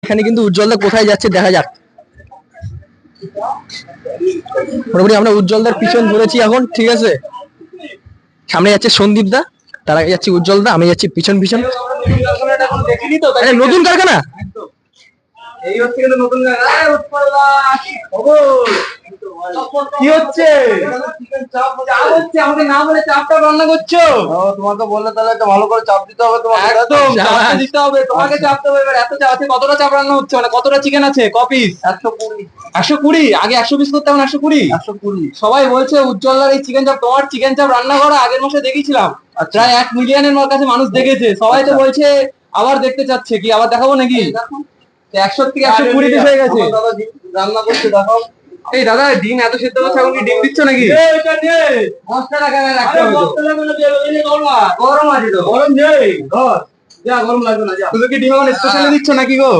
এখানে কিন্তু উজ্জ্বলদা কোথায় যাচ্ছে দেখা যাক। মোটামুটি আমরা উজ্জ্বলদার পিছন ধরেছি এখন, ঠিক আছে। সামনে যাচ্ছে সন্দীপ দা, তার আগে যাচ্ছে উজ্জ্বলদা, আমি যাচ্ছি পিছন পিছন। দেখিনি তো নতুন কারখানা, এই হচ্ছে কিন্তু নতুন কি হচ্ছে? চাপ হচ্ছে, আমাকে না বলে চাপটা রান্না করছো? তোমাকে বললে তাহলে একটা ভালো করে চাপ দিতে হবে তোমাকে। একদম চাপটা দিতে হবে, তোমাকে চাপ দেবো। এবার এত চাপ আছে, কতটা চাপ রান্না হচ্ছে, মানে কতটা চিকেন আছে? ক পিস? 120। 120? আগে 100 পিস করতে, এখন 120? 120। সবাই বলছে উজ্জ্বলার এই চিকেন চাপ, তোমার চিকেন চাপ রান্না করা আগের মাসে দেখেছিলাম, প্রায় 1 মিলিয়নের কাছে মানুষ দেখেছে। সবাই তো বলছে আবার দেখতে চাচ্ছে, কি আবার দেখাবো নাকি? 100 থেকে 120 পিস হয়ে গেছে। রান্না করতে দেখাও। এই দাদা, ডিম এত সেদ্ধ করছে, এখন কি ডিম দিচ্ছ নাকি? মশলা কেন রাখতে হবে? গরম আছে তো, গরম নেই। যা, গরম লাগবে না, যা। শুধু কি ডিম এখন স্পেশালি দিচ্ছ নাকি গো?